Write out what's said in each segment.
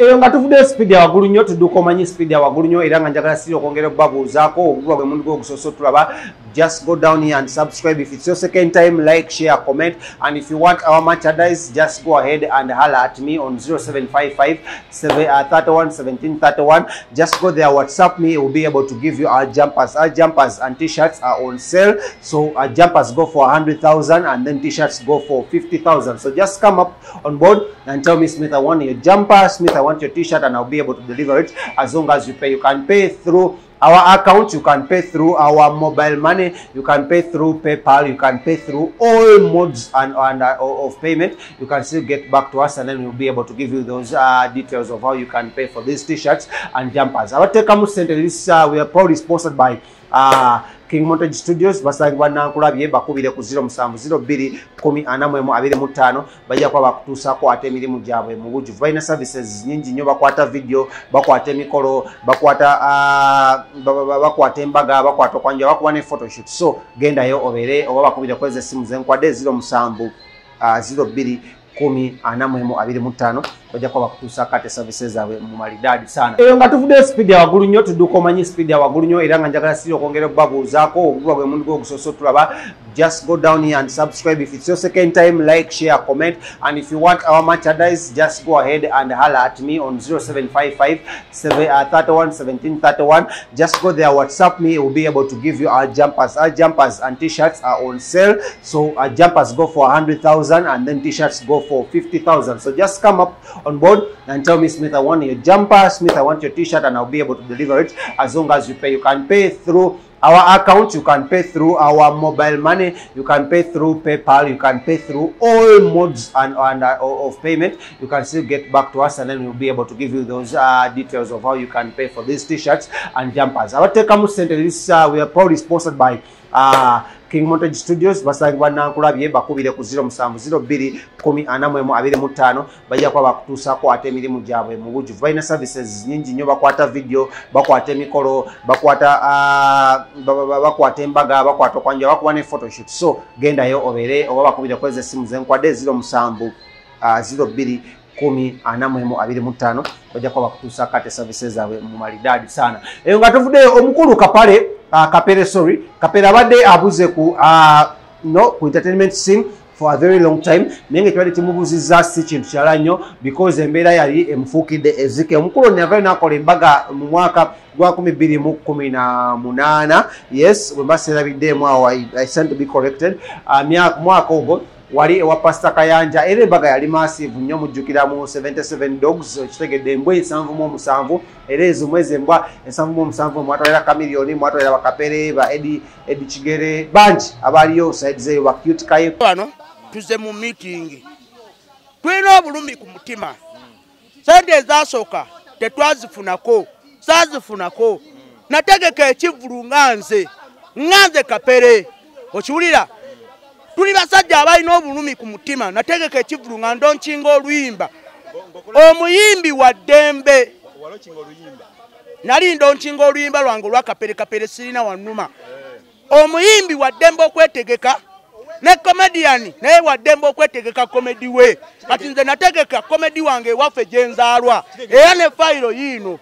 Nga tuvude speed ya wagulu nnyo tudduka omanyi speed ya wagulu nnyo era nga njagala siri okwongera okubabuuzaako obuba bwe mundi gw'ogusoso tulaba. Just go down here and subscribe if it's your second time. Like, share, comment, and if you want our merchandise, just go ahead and holler at me on 0755 31 17 31. Just go there, WhatsApp me. We'll be able to give you our jumpers. Our jumpers and t-shirts are on sale. So our jumpers go for 100,000 and then t-shirts go for 50,000. So just come up on board and tell me, Smith, I want your jumper. Smith, I want your t-shirt, and I'll be able to deliver it as long as you pay. You can pay through our account, you can pay through our mobile money, you can pay through PayPal, you can pay through all modes of payment. You can still get back to us and then we'll be able to give you those details of how you can pay for these t-shirts and jumpers. Our Tekamu Center, this we are proudly sponsored by King Montage Studios. Basangibwa nankulabye bakubire ku 07021045 bajja kwa bakutuusako ate emirimu gyabwe mu bujjuvu. Balina services nyingi nnyo, bakwata video, bakwata emikolo, bakwata embaga, bakwata okwanja, bakuba ne photoshoot. So gendayo obeere oba bakubire kweza essimu zenkwadde 07021045 bajja kwa bakutuusako ate services zaabwe mu malidaadi sana. Nga tuvude speed ya wagulu nnyo tudduka omanyi speed ya wagulu nnyo era nga njagala siri okwongera okubabuuzaako obuba bwe mundi gw'ogusoso tulaba. Just go down here and subscribe if it's your second time. Like, share, comment, and if you want our merchandise, just go ahead and holler at me on 0755 31 17 31. Just go there, WhatsApp me. We'll be able to give you our jumpers. Our jumpers and t-shirts are on sale. So our jumpers go for 100,000 and then t-shirts go for 50,000. So just come up on board and tell me, Smith, I want your jumper. Smith, I want your t-shirt, and I'll be able to deliver it as long as you pay. You can pay through our account, you can pay through our mobile money, you can pay through PayPal, you can pay through all modes of payment. You can still get back to us and then we'll be able to give you those details of how you can pay for these t-shirts and jumpers. Our Tekamu Center, this we are proudly sponsored by King Montage Studios. Basangibwa nankulabye bakubire ku 07021045 bajja kwa bakutuusako ate emirimu gyabwe mu bujjuvu. Balina services nyingi nnyo, bakwata video, bakwata emikolo, bakwata embaga, bakwata okwanja, bakuba ne photoshoot. So gendayo obeere oba bakubire kweza essimu zenkwadde 07021045 bajja kwa bakutuusako ate services zaabwe mu malidaadi sana. Nga tuvude omukulu Kapere abadde abuze ku entertainment scene for a very long time. Nenge twali timubuzizza si kintu kyala nnyo because embeera yali emufuukidde ezike. Omukulu nava nakola embaga mu mwaka gwa 2018. Yes, bwe mbaserabiddeemu awo, I stand to be corrected. Mwaka ogwo wali ewa Pastor Kayanja era embaga yali massive nnyo, mujjukira mu 77 dogs kitegedde embwa 77 era ezo mwezi embwa 77 mwatwalira Kamilioni, mwatwalira Bakapere, ba Eddie Kigere banji abaliyo side zeyo ba Cute Kaye. Wano tuze mu meeting tulina obulumi ku mutima. Sente ezasooka tetwazifunako, saazifunako. Nategeka ekivulu nganze Kapere, okiwulira? Tuli basajja abalina obulumi ku mutima. Nategeka ekivulu nga ndonkinga oluyimba. Omuyimbi wa ddembe nali ndonkinga oluyimba lwange olwa Kapere sirina wannuma. Omuyimbi wa ddembe okwetegeka ne comedian naye wa ddembe okwetegeka comedy we. Kati nze nategeka comedy wange ewaffe gye nzaalwa era ne fayiro yiino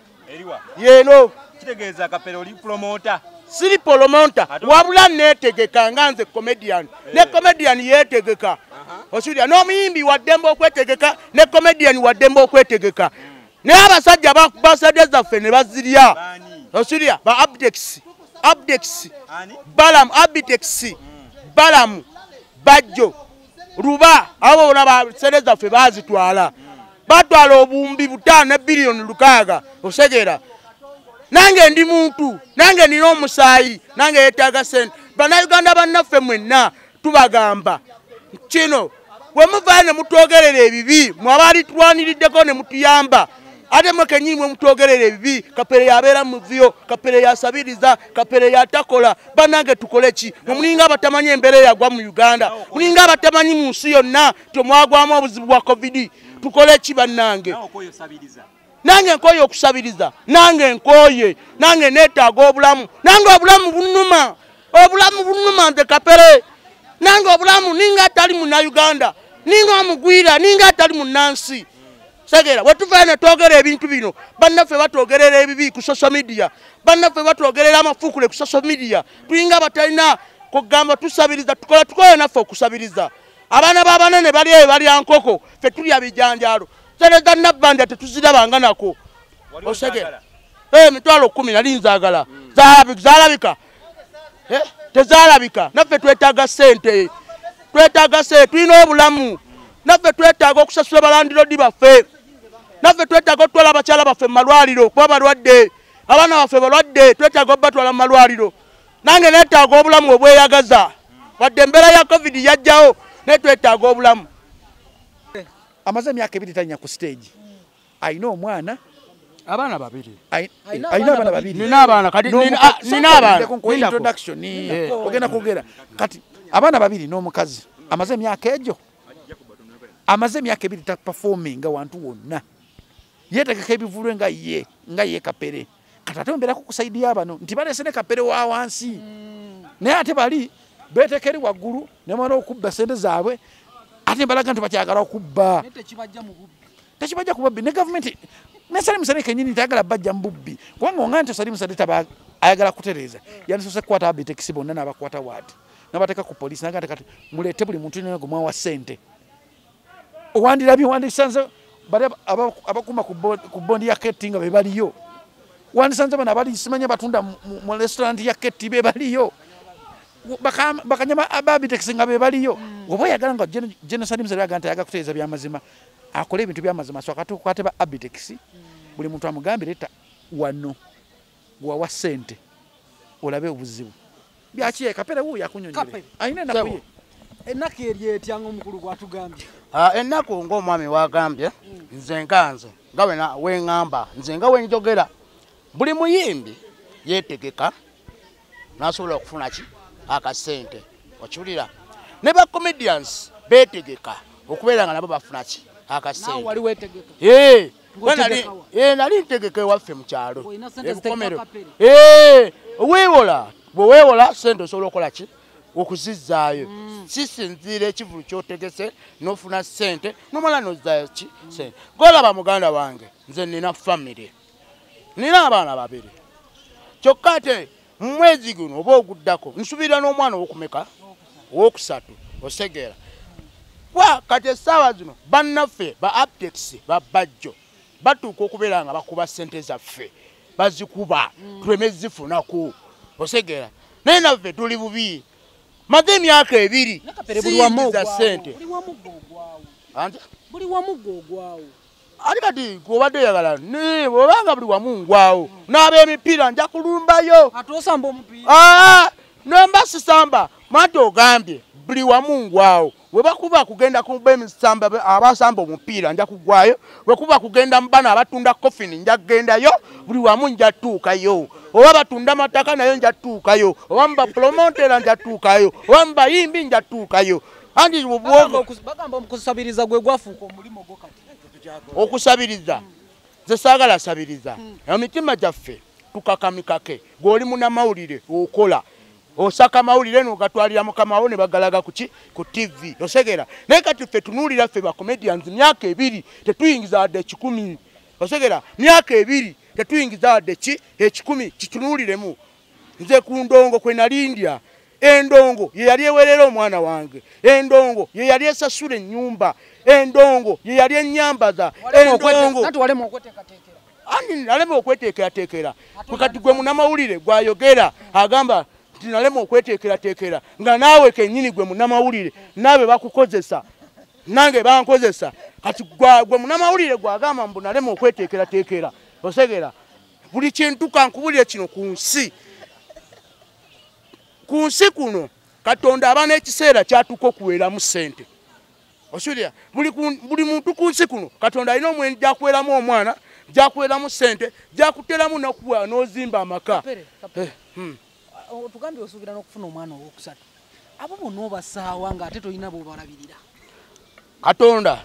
yeeno. Kitegeeza Kapere oli promoter? Siri promoter, wabula netegeka nga nze comedian. Ne comedian yetegeka. Osulia n'omuyimbi wa ddembe okwetegeka ne comedian wa ddembe okwetegeka. Ne abasajja basadde zaffe ne bazirya. Osulia ba Abdex Balam Abdex Balam Bajjo Ruba abo bona basadde zaffe bazitwala. Batwala obumbi 5 billion lukaaga. Osegera nange ndi muntu, nange nina omusaayi, nange yeetaaga sente. Bannayuganda bannaffe mwenna tubagamba kino bwe muvaayo ne mutwogerera ebibi, mwe abaali tulwaniriddeko ne mutuyamba, ate mwe kennyini mwe mutwogerera ebibi. Kapere yabeera mu vyo, Kapere yasabiriza, Kapere yatakola. Bannange tukole ki? Mwe mulinga abatamanyi embeera eyagwa mu Uganda, mulinga abatamanyi mu nsi yonna tomwagwamu obuzibu bwa COVID. Tukole ki bannange? Nange nkoye okusabiriza, nange nkoye, nange neetaaga obulamu, nange obulamu bunnuma, nze Kapere, nange obulamu ninga atali mu Uganda, ninga omugwira, ninga atali mu Nansi. Segera wetuvane twogera ebintu bino bannaffe batwogerera ebibi ku social media bannaffe batwogerera amafukule ku social media tuyinga batalina kugamba tusabiriza tukola naffe okusabiriza abaana b'abanene bali eyo balya nkoko ffe tulya bijanjaalo sereza nabbanja tetuzirabanga nako osegera emitwalo 10 nali nzaagala zaalabika tezaalabika naffe twetaaga ssente tulina obulamu naffe twetaaga okusasula balandiroodi baffe naffe twetaaga otwala abakyala baffe mu malwaliro kuba balwadde abaana baffe balwadde twetaaga obatwala mu malwaliro nange neetaaga obulamu obweyagaza wadde embeera ya covid yajjawo naye twetaaga obulamu amaze emyaka 2 tanya ku stage ayina omwana abaana babiri ayina abaana babiri nina abaana kati nina abaana ku introduction ogenda kugera kati abaana babiri n'omukazi amaze emyaka egyo amaze emyaka 2 ta performing wantu wonna yetegeka ebivulwe nga ye kapere kati ate mbera kukusaidia abano nti balese ne kapere wa wansi naye ate bali betekeri waggulu ne mwana okubba sente zaabwe ate mbalaga nti bakyagala okubba tekibajja ku bubbi ne government nesali musale kenyini tagala bajja mbubbi kubanga nga nti osali musale taba ayagala kutereza yandisose kukwata abitekisi bonna n'abakwata waati n'abateeka ku polisi naga kati mulete buli muntu ne gumwa wa sente owandirabye wandisanze bali abakuma ku bondi ya ketting be baliyo wandisanze bana bali simanya batunda mu restaurant ya ketti be baliyo bakanyama ababitekisi nga be baliyo oba yagala nga genocide musale aganta yaga kutereza byamazima akole ebintu byamazima so akati kwate ba abitekisi buli muntu amugambe leta wano gwa sente olabe obuzibu byakiye kapere wuya kunyonyere ayine nakuye ennaku erye etyango omukulu gwatugambye ennaku ng'omwami wagambye nze nkanze nga weŋŋamba nze nga wenjogera buli muyimbi yeetegeka n'asobola okufuna ki akasente okiwulira ne ba comedians beetegeka okubeera nga nabo bafuna ki akasente wali weetegeka nali ntegeka ewaffe mu kyalo ebukomero bwe weewola sente osobola okukola ki okuzizzaayo sisinziira ekivulu kyotegese n'ofuna sente nomala nozzaayo ki sente golaba muganda wange nze nina famire nina abaana babiri kyokka ate mu mwezi guno oba oguddako nsuubira n'omwana owokumeka owokusatu osegeera kati essaawa zino bannaffe ba aptex babajjo batuuka okubeera nga bakuba sente zaffe bazikuba tuleme zifunako osegeera naye naffe tuli bubi maze emyaka 2 siyingiza sente buli wamu gwogwawo ati kati gwobadde oyagala obanga buli wamu ngwawo n'ab'emipiira nja kulumbayo ate osamba omupiira nomba sisamba mwati ogambye buli wamu ngwawo webakuba kugenda kuba emisamba abasamba omupiira nja kugwayo wekuba kugenda mu bana abatunda coffin nja kugendayo buli wamu nja tuukayo oba batunda mataka nayo nja tuukayo oba mba promotera nja tuukayo oba mba yimbi nja tuukayo andi bagamba okusabiriza gwe gwafuuka omulimo gwo kati okusabiriza nze saagala sabiriza emitima gyaffe tukakamikake gw'oli munnamawulire okola osaka mawulire n'ogatwalira mukamawo ne bagalaga ku TV osegera naye kati ffe tunuulira ffe ba comedians myaka 2 tetuyingiza wadde 10 osegera myaka 2 tetuyingiza wadde 10 kitunuuliremu nze ku ndongo kwe nalindya endongo ye yali ewerera omwana wange endongo ye yali esasula ennyumba endongo ye yali ennyambaza endongo nalema okweteekerateekera kati gwe munnamawulire gwayogera agamba nalema okweteekerateekera nga naawe kennyini gwe munnamawulire naabe bakukozesa nange bankozesa kati gwe munnamawulire gwagamba mbu nalema okweteekerateekera osegera buli kintu kankubulire kino ku nsi kuno Katonda aba n'ekiseera kyatuuka okuweeramu ssente osulya buli muntu ku nsi kuno Katonda alina omwezi gyakuweeramu omwana gyakuweeramu ssente gyakuteramu nakuwa n'ozimba amaka otugambye osuubira n'okufuna omwana owokusatu abo bonna obasaawa nga ate tolina b'obalabirira Katonda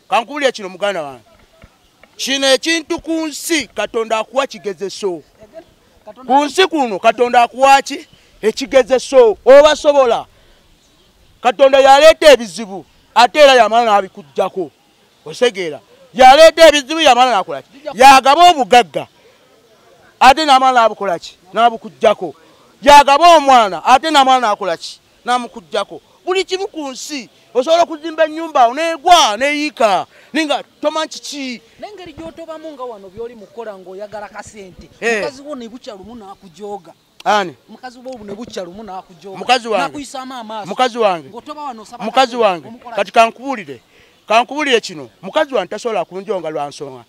kankubulya kino muganda wange kino ekintu ku nsi Katonda akuwa kigezeso ku nsi kuno Katonda akuwa ki ekigezeso obasobola Katonda yaleeta ebizibu ate era yamala n'abikujjako osegeera yaleeta ebizibu yamala nakolaki yagaba obugagga ate namala nabukolaki nabukujjako yagaba omwana ate namala nakolaki namukujjako buli kimu ku nsi osobola okuzimba ennyumba oneegwa neyiika ninga tomanyi kiki nengeri gyotobamu nga wano byoli mukola ng'oyagala kasente mukazi wo ne bukya lumu n'akujooga ani mukazi wo ne bukya lumu n'akujooga mukazi wange nakuyisaamu amaaso mukazi wange kati kankubulire kino mukazi wange tasobola kunjonga lwa nsonga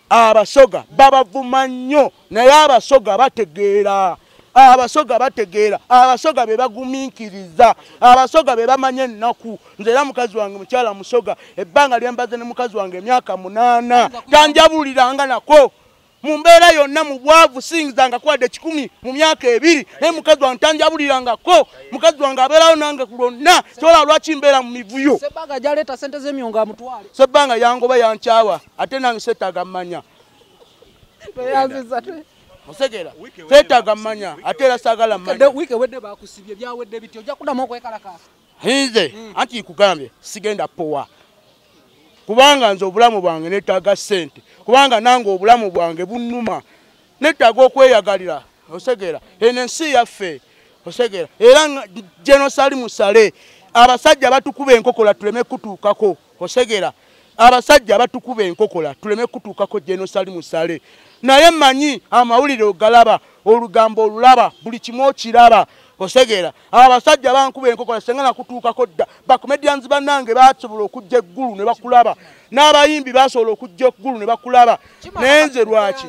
abasoga babavuma nnyo naye abasoga bategeera abasoga be bagumiikiriza abasoga be bamanya ennaku nze era mukazi wange mukyala musoga ebbanga lyembaze ne mukazi wange emyaka 8 tanjabuliranga nako mu mbeera yonna mu bwavu singizanga kwadde 10 mu myaka 2 naye mukazi wange tanjabulirangako mukazi wange abeerawo nange kulonna kyola lwaki mbeera mu mivuyo sebbanga gyaleeta sente z'emyongo amutwale sebbanga yangoba yankyawa ate nange seetaaga mmanya osegeera seetaaga mmanya ate era saagala mmanya wiiki ewedde bakusibye byawedde biti ojja kuddamu okwekalakaasa nze anti kugambye sigenda powa kubanga nze obulamu bwange neetaaga ssente kubanga nange obulamu bwange bunnuma neetaaga okweyagalira osegeera eno ensi yaffe osegeera era genosali musale abasajja batukuba enkokola tuleme kutuukako osegeera abasajja batukuba enkokola tuleme kutuukako genosali musale naye manyi amawulire ogalaba olugambo olulaba buli kimu okiraba osegeera abasajja bankuba enkokola senga nakutuukako dda bakomedians bannange basobola okujja eggulu ne bakulaba n'abayimbi basobola okujja eggulu ne bakulaba naye nze lwaki